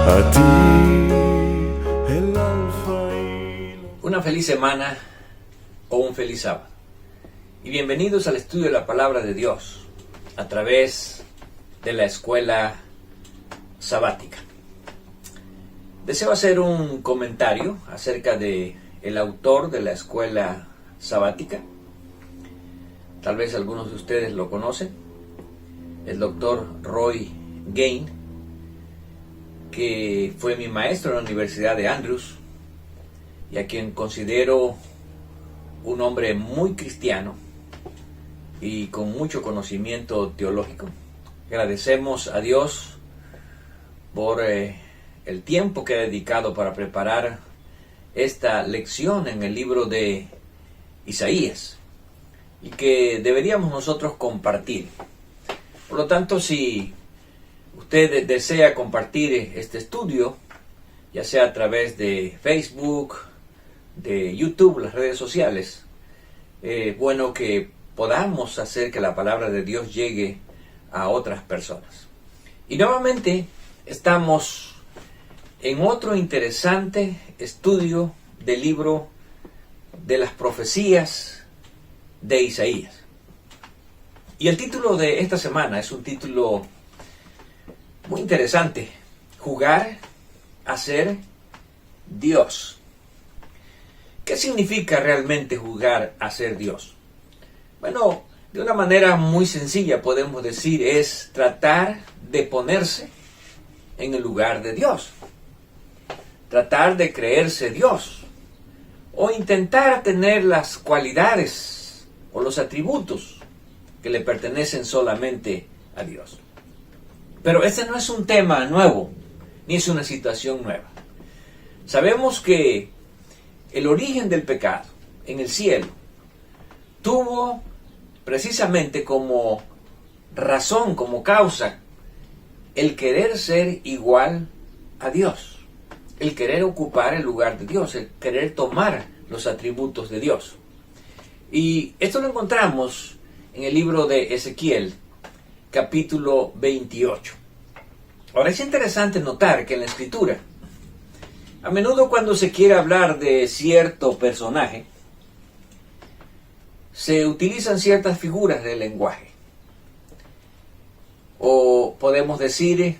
a ti el alfa y Una feliz semana o un feliz sábado. Y bienvenidos al estudio de la Palabra de Dios a través de la escuela sabática. Deseo hacer un comentario acerca de el autor de la escuela sabática. Tal vez algunos de ustedes lo conocen, el doctor Roy Gain, que fue mi maestro en la Universidad de Andrews y a quien considero un hombre muy cristiano y con mucho conocimiento teológico. Agradecemos a Dios por el tiempo que ha dedicado para preparar esta lección en el libro de Isaías y que deberíamos nosotros compartir. Por lo tanto, si usted desea compartir este estudio, ya sea a través de Facebook, de YouTube, las redes sociales, bueno que podamos hacer que la palabra de Dios llegue a otras personas. Y nuevamente estamos en otro interesante estudio del libro de las profecías de Isaías. Y el título de esta semana es un título muy interesante: Jugar a ser Dios. ¿Qué significa realmente jugar a ser Dios? Bueno, de una manera muy sencilla podemos decir es tratar de ponerse en el lugar de Dios. Tratar de creerse Dios. O intentar tener las cualidades o los atributos que le pertenecen solamente a Dios. Pero este no es un tema nuevo, ni es una situación nueva. Sabemos que el origen del pecado en el cielo tuvo precisamente como razón, como causa, el querer ser igual a Dios, el querer ocupar el lugar de Dios, el querer tomar los atributos de Dios. Y esto lo encontramos en el libro de Ezequiel, capítulo 28. Ahora es interesante notar que en la Escritura, a menudo cuando se quiere hablar de cierto personaje, se utilizan ciertas figuras del lenguaje. O podemos decir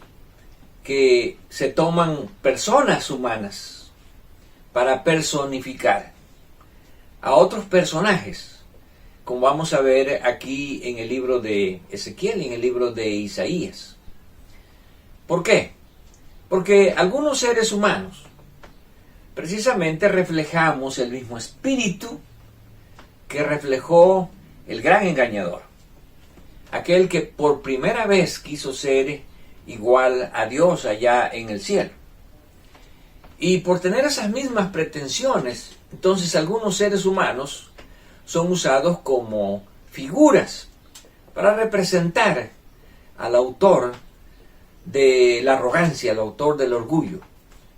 que se toman personas humanas para personificar a otros personajes, como vamos a ver aquí en el libro de Ezequiel y en el libro de Isaías. ¿Por qué? Porque algunos seres humanos precisamente reflejamos el mismo espíritu que reflejó el gran engañador, aquel que por primera vez quiso ser igual a Dios allá en el cielo. Y por tener esas mismas pretensiones, entonces algunos seres humanos son usados como figuras para representar al autor de la arrogancia, al autor del orgullo,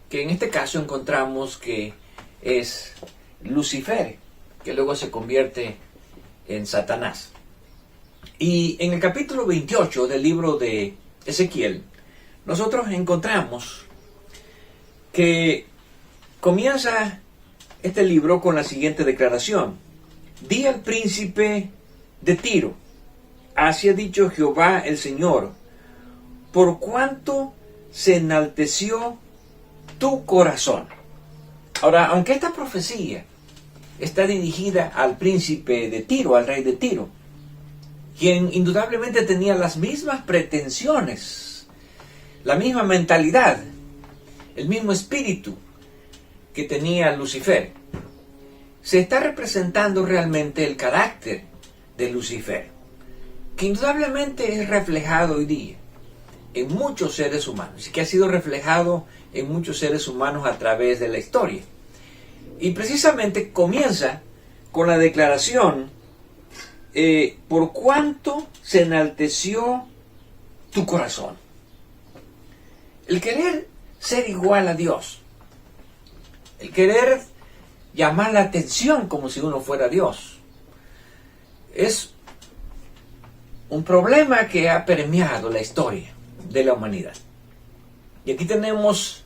que en este caso encontramos que es Lucifer, que luego se convierte en Satanás. Y en el capítulo 28 del libro de Ezequiel, nosotros encontramos que comienza este libro con la siguiente declaración: Di al príncipe de Tiro, así ha dicho Jehová el Señor, por cuanto se enalteció tu corazón. Ahora, aunque esta profecía está dirigida al príncipe de Tiro, al rey de Tiro, quien indudablemente tenía las mismas pretensiones, la misma mentalidad, el mismo espíritu que tenía Lucifer, se está representando realmente el carácter de Lucifer, que indudablemente es reflejado hoy día en muchos seres humanos y que ha sido reflejado en muchos seres humanos a través de la historia. Y precisamente comienza con la declaración: por cuanto se enalteció tu corazón. El querer ser igual a Dios, el querer llamar la atención como si uno fuera Dios, es un problema que ha permeado la historia de la humanidad. Y aquí tenemos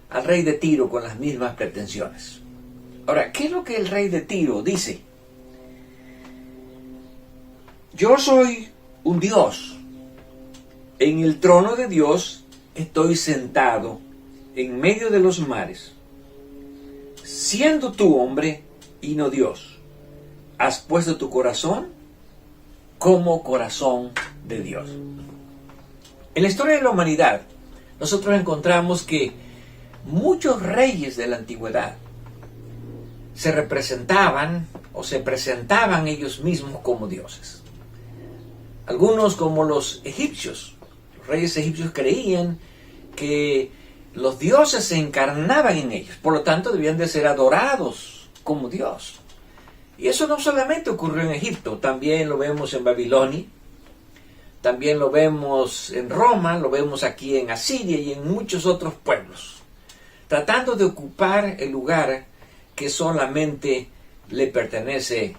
al rey de Tiro con las mismas pretensiones. Ahora, ¿qué es lo que el rey de Tiro dice? Yo soy un Dios. En el trono de Dios estoy sentado en medio de los mares. Siendo tú hombre y no Dios, has puesto tu corazón como corazón de Dios. En la historia de la humanidad, nosotros encontramos que muchos reyes de la antigüedad se representaban o se presentaban ellos mismos como dioses. Algunos, como los egipcios, los reyes egipcios creían que los dioses se encarnaban en ellos, por lo tanto debían de ser adorados como Dios. Y eso no solamente ocurrió en Egipto, también lo vemos en Babilonia, también lo vemos en Roma, lo vemos aquí en Asiria y en muchos otros pueblos, tratando de ocupar el lugar que solamente le pertenece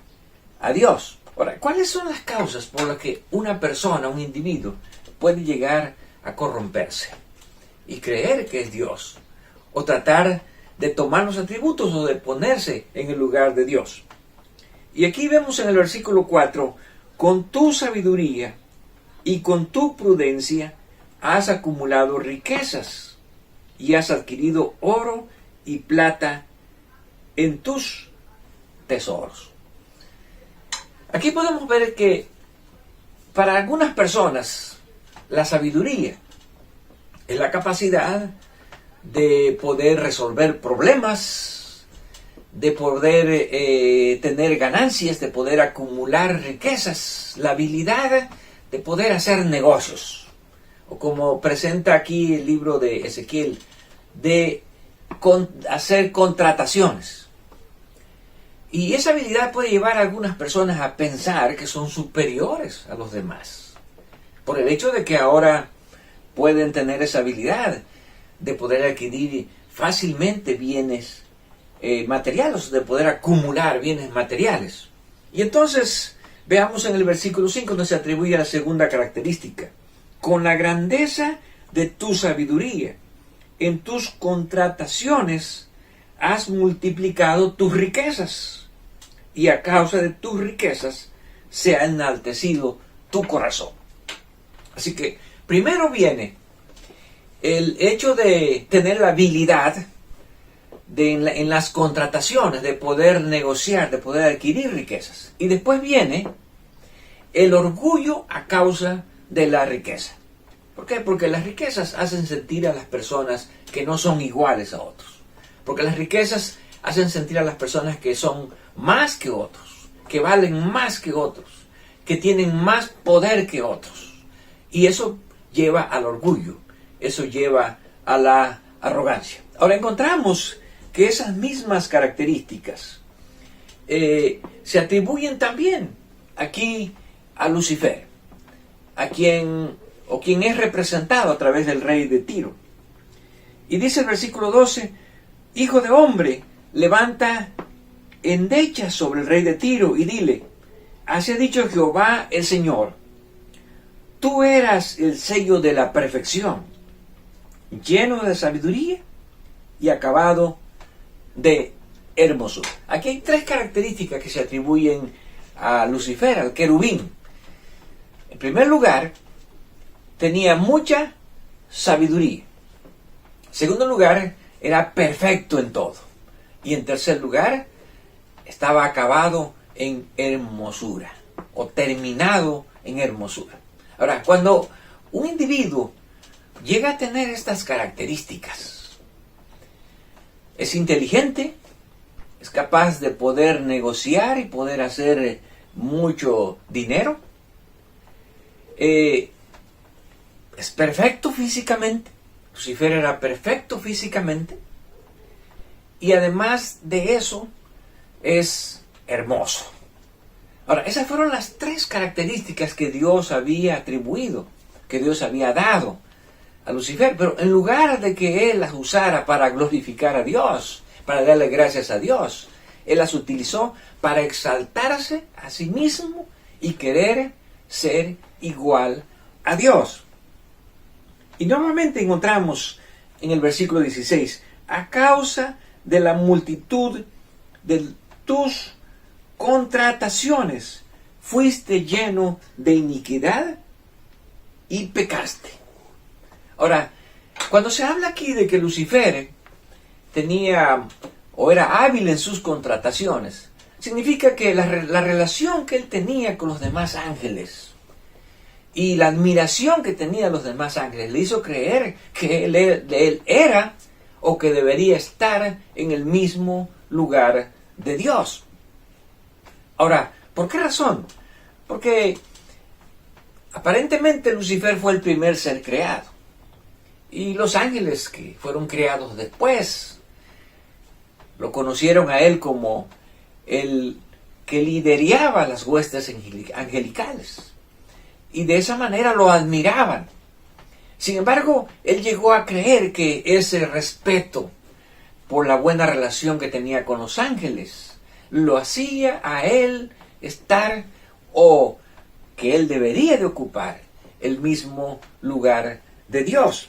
a Dios. Ahora, ¿cuáles son las causas por las que una persona, un individuo, puede llegar a corromperse y creer que es Dios, o tratar de tomar los atributos o de ponerse en el lugar de Dios? Y aquí vemos en el versículo 4, con tu sabiduría y con tu prudencia has acumulado riquezas y has adquirido oro y plata en tus tesoros. Aquí podemos ver que para algunas personas la sabiduría es la capacidad de poder resolver problemas, de poder tener ganancias, de poder acumular riquezas, la habilidad de poder hacer negocios, o como presenta aquí el libro de Ezequiel, de hacer contrataciones. Y esa habilidad puede llevar a algunas personas a pensar que son superiores a los demás, por el hecho de que ahora pueden tener esa habilidad de poder adquirir fácilmente bienes materiales, de poder acumular bienes materiales. Y entonces veamos en el versículo 5 donde se atribuye la segunda característica: con la grandeza de tu sabiduría, en tus contrataciones has multiplicado tus riquezas, y a causa de tus riquezas se ha enaltecido tu corazón. Así que primero viene el hecho de tener la habilidad en las contrataciones, de poder negociar, de poder adquirir riquezas. Y después viene el orgullo a causa de la riqueza. ¿Por qué? Porque las riquezas hacen sentir a las personas que no son iguales a otros. Porque las riquezas hacen sentir a las personas que son más que otros, que valen más que otros, que tienen más poder que otros. Y eso lleva al orgullo, eso lleva a la arrogancia. Ahora encontramos que esas mismas características se atribuyen también aquí a Lucifer, quien es representado a través del rey de Tiro. Y dice el versículo 12: Hijo de hombre, levanta endechas sobre el rey de Tiro y dile: así ha dicho Jehová el Señor, tú eras el sello de la perfección, lleno de sabiduría y acabado de hermosura. Aquí hay tres características que se atribuyen a Lucifer, al querubín. En primer lugar, tenía mucha sabiduría. En segundo lugar, era perfecto en todo. Y en tercer lugar, estaba acabado en hermosura, o terminado en hermosura. Ahora, cuando un individuo llega a tener estas características, es inteligente, es capaz de poder negociar y poder hacer mucho dinero, es perfecto físicamente. Lucifer era perfecto físicamente, y además de eso es hermoso. Ahora, esas fueron las tres características que Dios había atribuido, que Dios había dado a Lucifer, pero en lugar de que él las usara para glorificar a Dios, para darle gracias a Dios, él las utilizó para exaltarse a sí mismo y querer ser igual a Dios. Y normalmente encontramos en el versículo 16, a causa de la multitud de tus contrataciones, fuiste lleno de iniquidad y pecaste. Ahora, cuando se habla aquí de que Lucifer tenía o era hábil en sus contrataciones, significa que la relación que él tenía con los demás ángeles y la admiración que tenía a los demás ángeles le hizo creer que él era o que debería estar en el mismo lugar de Dios. Ahora, ¿por qué razón? Porque aparentemente Lucifer fue el primer ser creado. Y los ángeles que fueron creados después lo conocieron a él como el que lideraba las huestes angelicales. Y de esa manera lo admiraban. Sin embargo, él llegó a creer que ese respeto por la buena relación que tenía con los ángeles lo hacía a él estar o que él debería de ocupar el mismo lugar de Dios.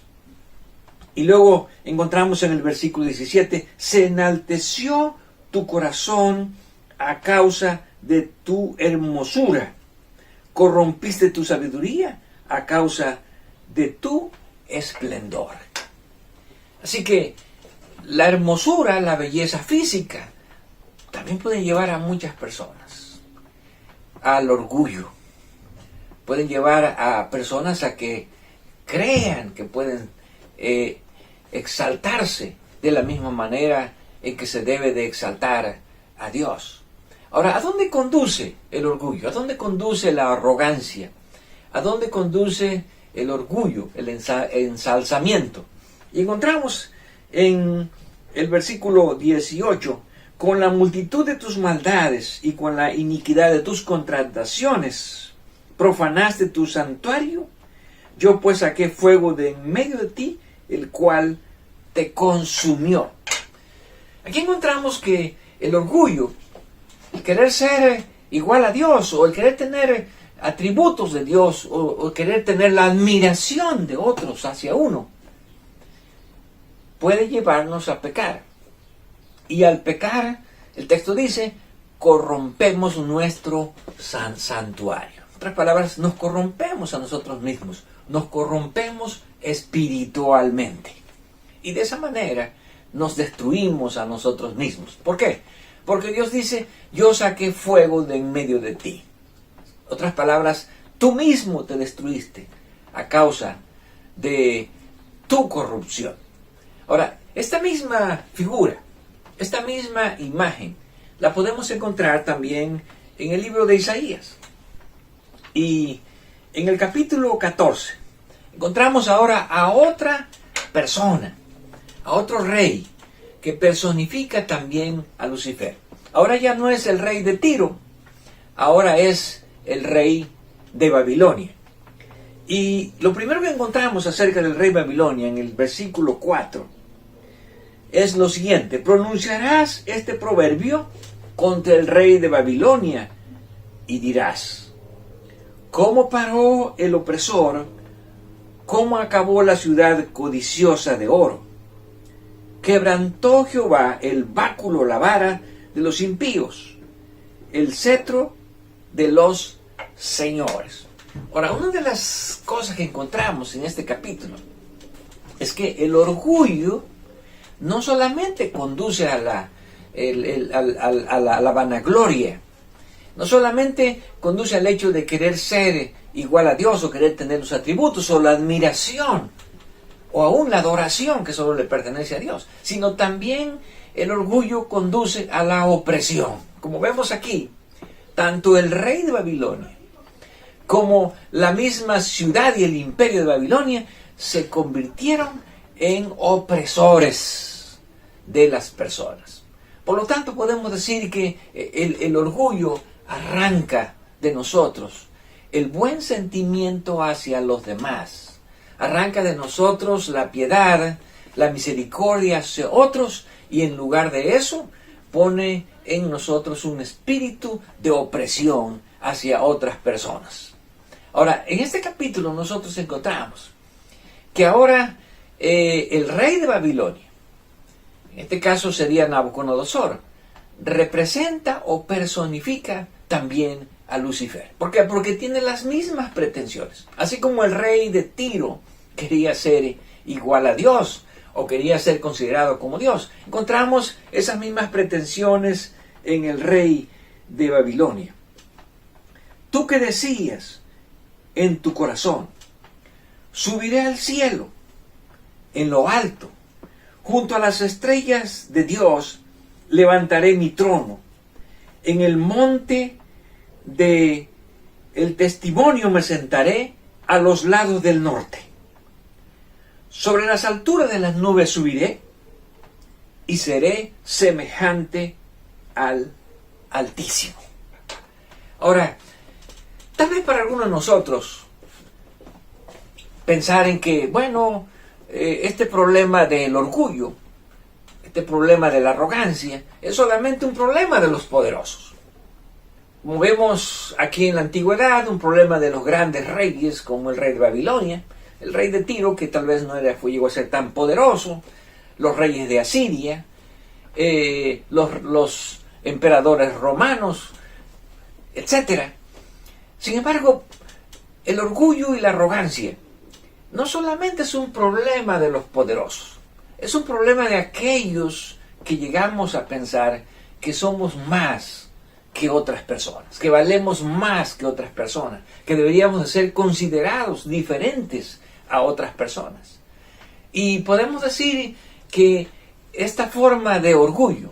Y luego encontramos en el versículo 17, se enalteció tu corazón a causa de tu hermosura, corrompiste tu sabiduría a causa de tu esplendor. Así que la hermosura, la belleza física, también pueden llevar a muchas personas al orgullo. Pueden llevar a personas a que crean que pueden exaltarse de la misma manera en que se debe de exaltar a Dios. Ahora, ¿a dónde conduce el orgullo? ¿A dónde conduce la arrogancia? ¿A dónde conduce el orgullo, el ensalzamiento? Y encontramos en el versículo 18, con la multitud de tus maldades y con la iniquidad de tus contrataciones, profanaste tu santuario, yo pues saqué fuego de en medio de ti, el cual te consumió. Aquí encontramos que el orgullo, el querer ser igual a Dios, o el querer tener atributos de Dios, o querer tener la admiración de otros hacia uno, puede llevarnos a pecar. Y al pecar, el texto dice, corrompemos nuestro santuario. En otras palabras, nos corrompemos a nosotros mismos, nos corrompemos espiritualmente. Y de esa manera nos destruimos a nosotros mismos. ¿Por qué? Porque Dios dice, yo saqué fuego de en medio de ti. En otras palabras, tú mismo te destruiste a causa de tu corrupción. Ahora, esta misma figura, esta misma imagen, la podemos encontrar también en el libro de Isaías. Y en el capítulo 14, encontramos ahora a otra persona, a otro rey, que personifica también a Lucifer. Ahora ya no es el rey de Tiro, ahora es el rey de Babilonia. Y lo primero que encontramos acerca del rey de Babilonia en el versículo 4 es lo siguiente: pronunciarás este proverbio contra el rey de Babilonia y dirás, ¿cómo paró el opresor? ¿Cómo acabó la ciudad codiciosa de oro? Quebrantó Jehová el báculo, la vara de los impíos, el cetro de los señores. Ahora, una de las cosas que encontramos en este capítulo es que el orgullo no solamente conduce a la vanagloria, no solamente conduce al hecho de querer ser igual a Dios o querer tener los atributos o la admiración o aún la adoración que solo le pertenece a Dios, sino también el orgullo conduce a la opresión. Como vemos aquí, tanto el rey de Babilonia como la misma ciudad y el imperio de Babilonia se convirtieron en opresores de las personas. Por lo tanto, podemos decir que el orgullo arranca de nosotros el buen sentimiento hacia los demás. Arranca de nosotros la piedad, la misericordia hacia otros, y en lugar de eso pone en nosotros un espíritu de opresión hacia otras personas. Ahora, en este capítulo nosotros encontramos que ahora el rey de Babilonia, en este caso sería Nabucodonosor, representa o personifica también a Lucifer. ¿Por qué? Porque tiene las mismas pretensiones. Así como el rey de Tiro quería ser igual a Dios o quería ser considerado como Dios, encontramos esas mismas pretensiones en el rey de Babilonia. Tú que decías en tu corazón, subiré al cielo, en lo alto, junto a las estrellas de Dios, levantaré mi trono. En el monte de el testimonio me sentaré a los lados del norte. Sobre las alturas de las nubes subiré y seré semejante al Altísimo. Ahora, tal vez para algunos de nosotros pensar en que, bueno, este problema del orgullo, este problema de la arrogancia, es solamente un problema de los poderosos. Como vemos aquí en la antigüedad, un problema de los grandes reyes, como el rey de Babilonia, el rey de Tiro, que tal vez llegó a ser tan poderoso, los reyes de Asiria, los emperadores romanos, etc. Sin embargo, el orgullo y la arrogancia no solamente es un problema de los poderosos, es un problema de aquellos que llegamos a pensar que somos más que otras personas, que valemos más que otras personas, que deberíamos de ser considerados diferentes a otras personas. Y podemos decir que esta forma de orgullo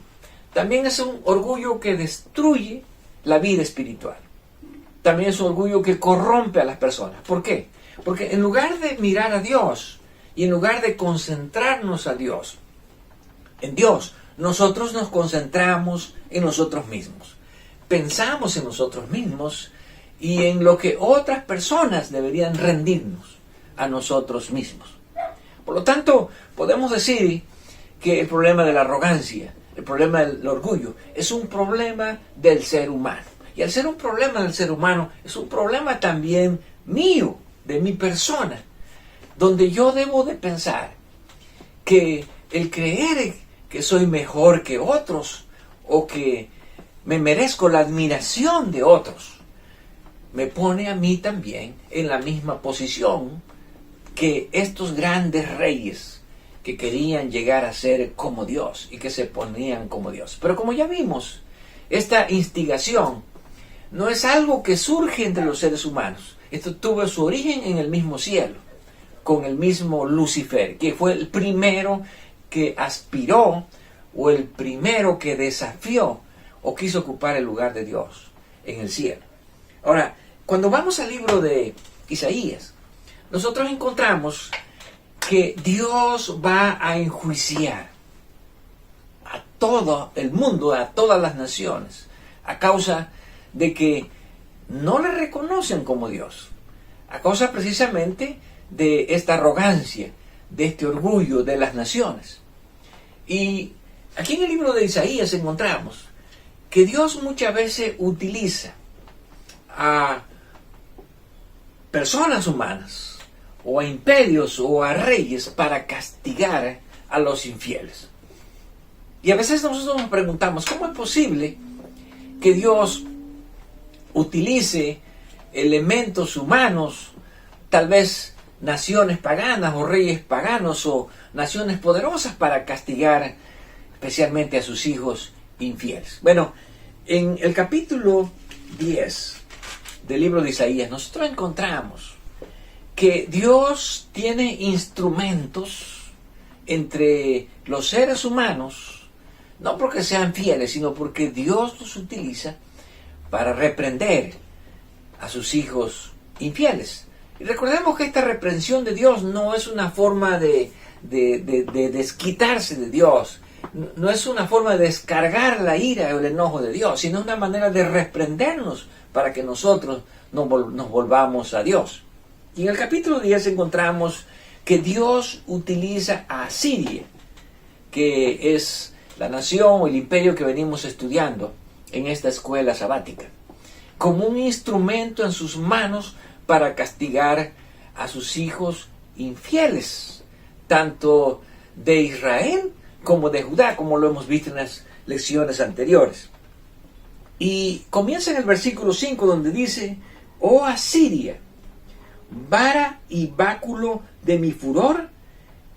también es un orgullo que destruye la vida espiritual. También es un orgullo que corrompe a las personas. ¿Por qué? Porque en lugar de mirar a Dios y en lugar de concentrarnos en Dios, nosotros nos concentramos en nosotros mismos. Pensamos en nosotros mismos y en lo que otras personas deberían rendirnos a nosotros mismos. Por lo tanto, podemos decir que el problema de la arrogancia, el problema del orgullo, es un problema del ser humano. Y al ser un problema del ser humano, es un problema también mío, de mi persona, donde yo debo de pensar que el creer que soy mejor que otros o que me merezco la admiración de otros, me pone a mí también en la misma posición que estos grandes reyes que querían llegar a ser como Dios y que se ponían como Dios. Pero como ya vimos, esta instigación no es algo que surge entre los seres humanos. Esto tuvo su origen en el mismo cielo, con el mismo Lucifer, que fue el primero que aspiró o el primero que desafió o quiso ocupar el lugar de Dios en el cielo. Ahora, cuando vamos al libro de Isaías, nosotros encontramos que Dios va a enjuiciar a todo el mundo, a todas las naciones, a causa de que no le reconocen como Dios, a causa precisamente de esta arrogancia, de este orgullo de las naciones. Y aquí en el libro de Isaías encontramos que Dios muchas veces utiliza a personas humanas, o a imperios, o a reyes, para castigar a los infieles. Y a veces nosotros nos preguntamos, ¿cómo es posible que Dios utilice elementos humanos, tal vez naciones paganas o reyes paganos o naciones poderosas, para castigar especialmente a sus hijos infieles? Bueno, en el capítulo 10 del libro de Isaías nosotros encontramos que Dios tiene instrumentos entre los seres humanos, no porque sean fieles, sino porque Dios los utiliza para reprender a sus hijos infieles. Y recordemos que esta reprensión de Dios no es una forma de desquitarse de Dios, no es una forma de descargar la ira o el enojo de Dios, sino una manera de reprendernos para que nosotros nos volvamos a Dios. Y en el capítulo 10 encontramos que Dios utiliza a Asiria, que es la nación o el imperio que venimos estudiando en esta escuela sabática, como un instrumento en sus manos para castigar a sus hijos infieles, tanto de Israel como de Judá, como lo hemos visto en las lecciones anteriores. Y comienza en el versículo 5 donde dice: oh Asiria, vara y báculo de mi furor,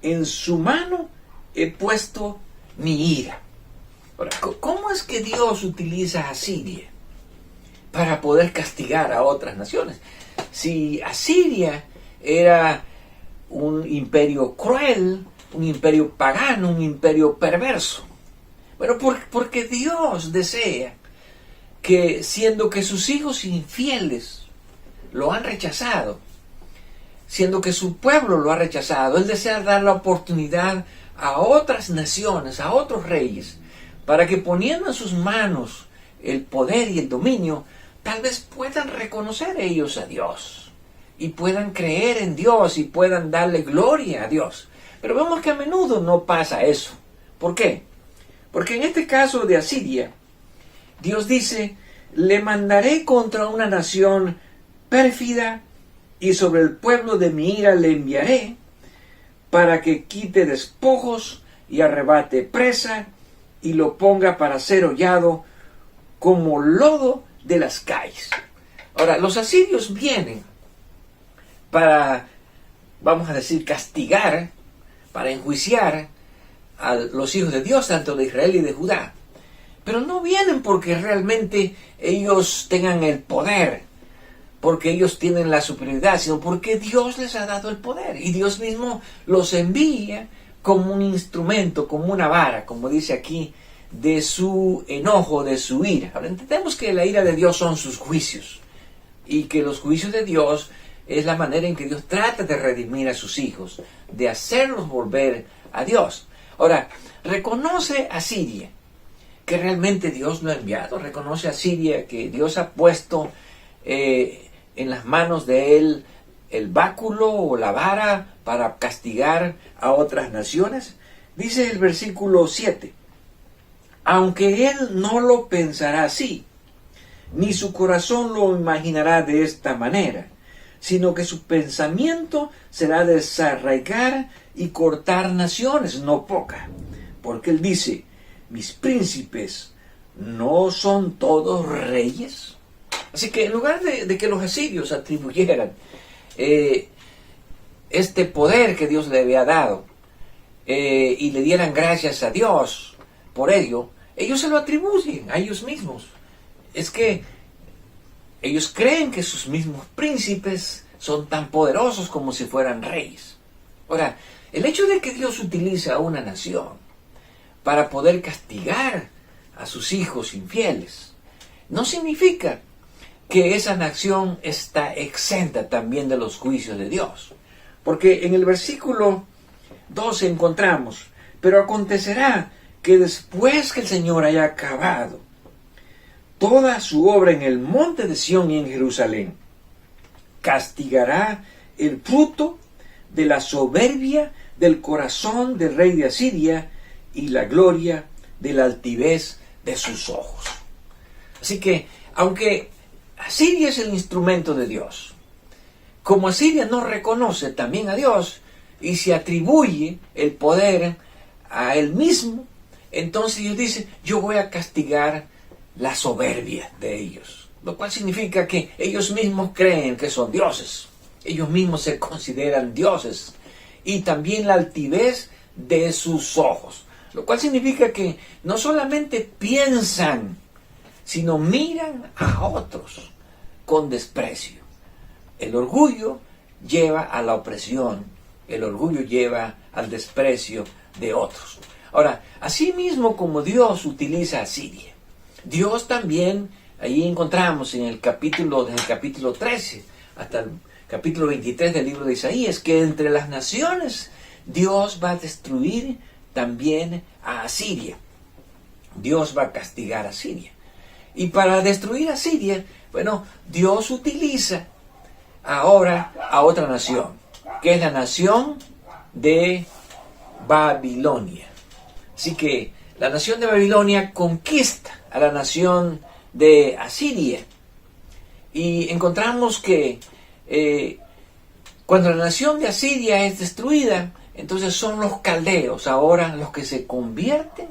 en su mano he puesto mi ira. Ahora, ¿cómo es que Dios utiliza a Asiria para poder castigar a otras naciones? Si Asiria era un imperio cruel, un imperio pagano, un imperio perverso. Bueno, porque Dios desea que, siendo que sus hijos infieles lo han rechazado, siendo que su pueblo lo ha rechazado, Él desea dar la oportunidad a otras naciones, a otros reyes, para que poniendo en sus manos el poder y el dominio, tal vez puedan reconocer ellos a Dios y puedan creer en Dios y puedan darle gloria a Dios. Pero vemos que a menudo no pasa eso. ¿Por qué? Porque en este caso de Asiria, Dios dice: le mandaré contra una nación pérfida y sobre el pueblo de mi ira le enviaré para que quite despojos y arrebate presa y lo ponga para ser hollado como lodo de las calles. Ahora, los asirios vienen para, vamos a decir, castigar, para enjuiciar a los hijos de Dios, tanto de Israel y de Judá. Pero no vienen porque realmente ellos tengan el poder, porque ellos tienen la superioridad, sino porque Dios les ha dado el poder. Y Dios mismo los envía como un instrumento, como una vara, como dice aquí, de su enojo, de su ira. Ahora entendemos que la ira de Dios son sus juicios, y que los juicios de Dios es la manera en que Dios trata de redimir a sus hijos, de hacerlos volver a Dios. Ahora, reconoce a Asiria que realmente Dios lo ha enviado, reconoce a Asiria que Dios ha puesto en las manos de él el báculo o la vara para castigar a otras naciones. Dice el versículo 7: aunque él no lo pensará así, ni su corazón lo imaginará de esta manera, sino que su pensamiento será desarraigar y cortar naciones, no poca. Porque él dice: mis príncipes no son todos reyes. Así que en lugar de que los asirios atribuyeran este poder que Dios le había dado y le dieran gracias a Dios por ello, ellos se lo atribuyen a ellos mismos. Es que ellos creen que sus mismos príncipes son tan poderosos como si fueran reyes. Ahora, el hecho de que Dios utiliza a una nación para poder castigar a sus hijos infieles no significa que esa nación está exenta también de los juicios de Dios. Porque en el versículo 12 encontramos: pero acontecerá que después que el Señor haya acabado toda su obra en el monte de Sión y en Jerusalén, castigará el fruto de la soberbia del corazón del rey de Asiria y la gloria de la altivez de sus ojos. Así que, aunque Asiria es el instrumento de Dios, como Asiria no reconoce también a Dios y se atribuye el poder a él mismo, entonces Dios dice: yo voy a castigar la soberbia de ellos. Lo cual significa que ellos mismos creen que son dioses. Ellos mismos se consideran dioses. Y también la altivez de sus ojos. Lo cual significa que no solamente piensan, sino miran a otros con desprecio. El orgullo lleva a la opresión. El orgullo lleva al desprecio de otros. Ahora, así mismo como Dios utiliza a Asiria, Dios también, ahí encontramos en el capítulo 13 hasta el capítulo 23 del libro de Isaías, que entre las naciones Dios va a destruir también a Asiria. Dios va a castigar a Asiria. Y para destruir a Asiria, bueno, Dios utiliza ahora a otra nación, que es la nación de Babilonia. Así que la nación de Babilonia conquista a la nación de Asiria. Y encontramos que cuando la nación de Asiria es destruida, Entonces son los caldeos ahora los que se convierten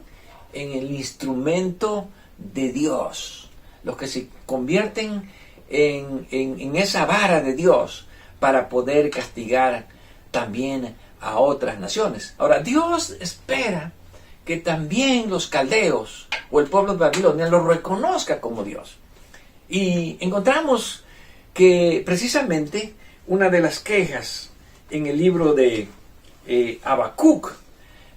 en el instrumento de Dios, los que se convierten en esa vara de Dios para poder castigar también a otras naciones. Ahora, Dios espera que también los caldeos o el pueblo de Babilonia lo reconozca como Dios. Y encontramos que precisamente una de las quejas en el libro de Habacuc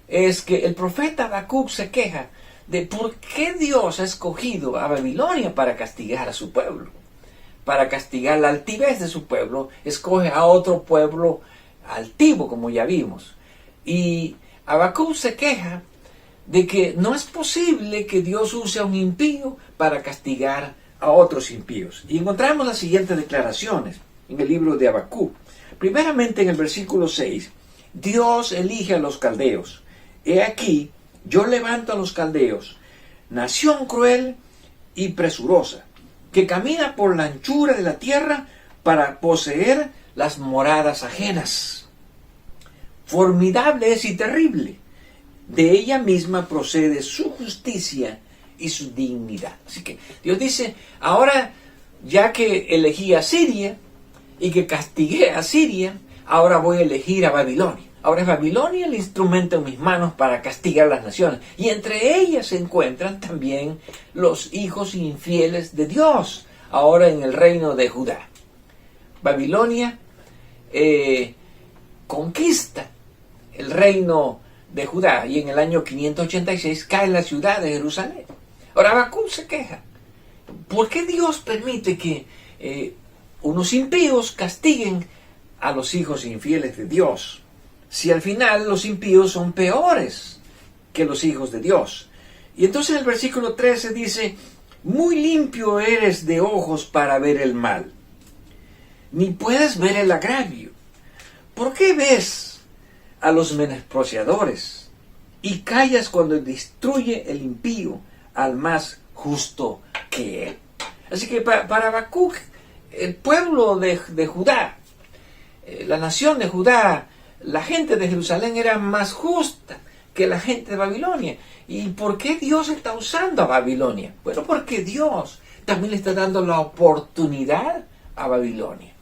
es que el profeta Habacuc se queja de por qué Dios ha escogido a Babilonia para castigar a su pueblo, para castigar la altivez de su pueblo. Escoge a otro pueblo altivo, como ya vimos. Y Habacuc se queja de que no es posible que Dios use a un impío para castigar a otros impíos. Y encontramos las siguientes declaraciones en el libro de Habacuc. Primeramente en el versículo 6, Dios elige a los caldeos. He aquí, yo levanto a los caldeos, nación cruel y presurosa, que camina por la anchura de la tierra para poseer las moradas ajenas. Formidable es y terrible. De ella misma procede su justicia y su dignidad. Así que Dios dice, ahora ya que elegí a Siria y que castigué a Siria, ahora voy a elegir a Babilonia. Ahora es Babilonia el instrumento en mis manos para castigar las naciones. Y entre ellas se encuentran también los hijos infieles de Dios, ahora en el reino de Judá. Babilonia conquista el reino de Judá y en el año 586 cae la ciudad de Jerusalén. Ahora Habacuc se queja. ¿Por qué Dios permite que unos impíos castiguen a los hijos infieles de Dios, si al final los impíos son peores que los hijos de Dios? Y entonces el versículo 13 dice, muy limpio eres de ojos para ver el mal, ni puedes ver el agravio. ¿Por qué ves a los menospreciadores y callas cuando destruye el impío al más justo que él? Así que para Habacuc, el pueblo de Judá, la nación de Judá, la gente de Jerusalén era más justa que la gente de Babilonia. ¿Y por qué Dios está usando a Babilonia? Bueno, porque Dios también le está dando la oportunidad a Babilonia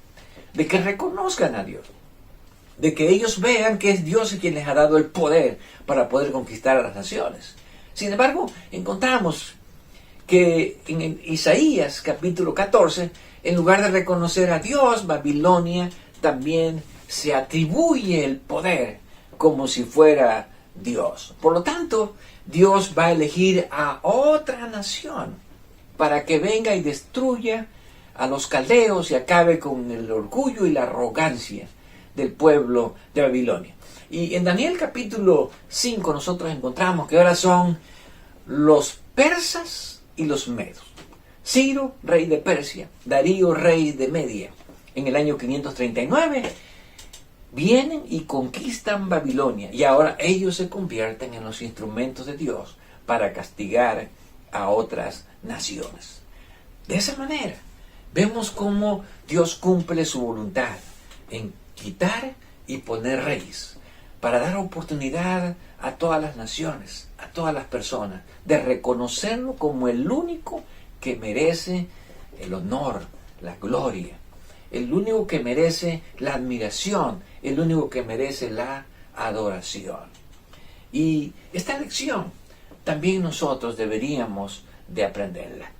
de que reconozcan a Dios, de que ellos vean que es Dios quien les ha dado el poder para poder conquistar a las naciones. Sin embargo, encontramos que en Isaías capítulo 14, en lugar de reconocer a Dios, Babilonia también se atribuye el poder como si fuera Dios. Por lo tanto, Dios va a elegir a otra nación para que venga y destruya a los caldeos y acabe con el orgullo y la arrogancia del pueblo de Babilonia. Y en Daniel capítulo 5 nosotros encontramos que ahora son los persas y los medos. Ciro, rey de Persia, Darío, rey de Media, en el año 539, vienen y conquistan Babilonia. Y ahora ellos se convierten en los instrumentos de Dios para castigar a otras naciones. De esa manera, vemos cómo Dios cumple su voluntad en quitar y poner reyes, para dar oportunidad a todas las naciones, a todas las personas, de reconocerlo como el único que merece el honor, la gloria, el único que merece la admiración, el único que merece la adoración. Y esta lección también nosotros deberíamos de aprenderla.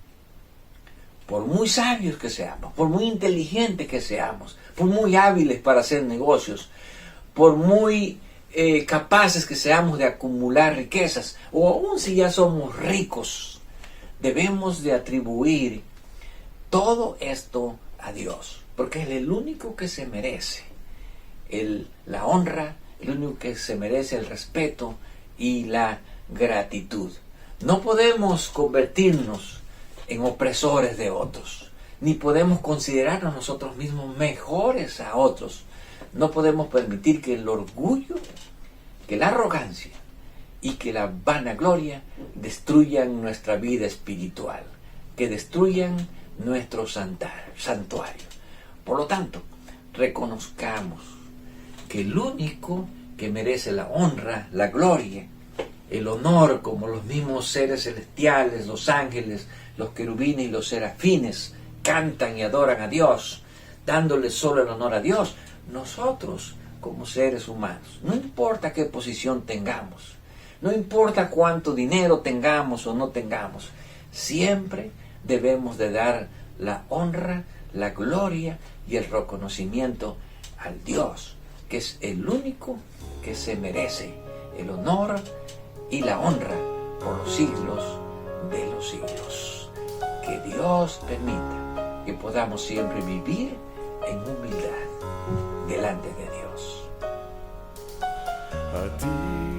Por muy sabios que seamos, por muy inteligentes que seamos, por muy hábiles para hacer negocios, por muy capaces que seamos de acumular riquezas, o aún si ya somos ricos, debemos de atribuir todo esto a Dios, porque es el único que se merece la honra, el único que se merece el respeto y la gratitud. No podemos convertirnos en opresores de otros, ni podemos considerarnos nosotros mismos mejores a otros. No podemos permitir que el orgullo, que la arrogancia y que la vanagloria destruyan nuestra vida espiritual, que destruyan nuestro santuario. Por lo tanto, reconozcamos que el único que merece la honra, la gloria, el honor, como los mismos seres celestiales, los ángeles, los querubines y los serafines cantan y adoran a Dios, dándole solo el honor a Dios. Nosotros, como seres humanos, no importa qué posición tengamos, no importa cuánto dinero tengamos o no tengamos, siempre debemos de dar la honra, la gloria y el reconocimiento al Dios, que es el único que se merece el honor y la honra por los siglos de los siglos. Que Dios permita que podamos siempre vivir en humildad delante de Dios. A ti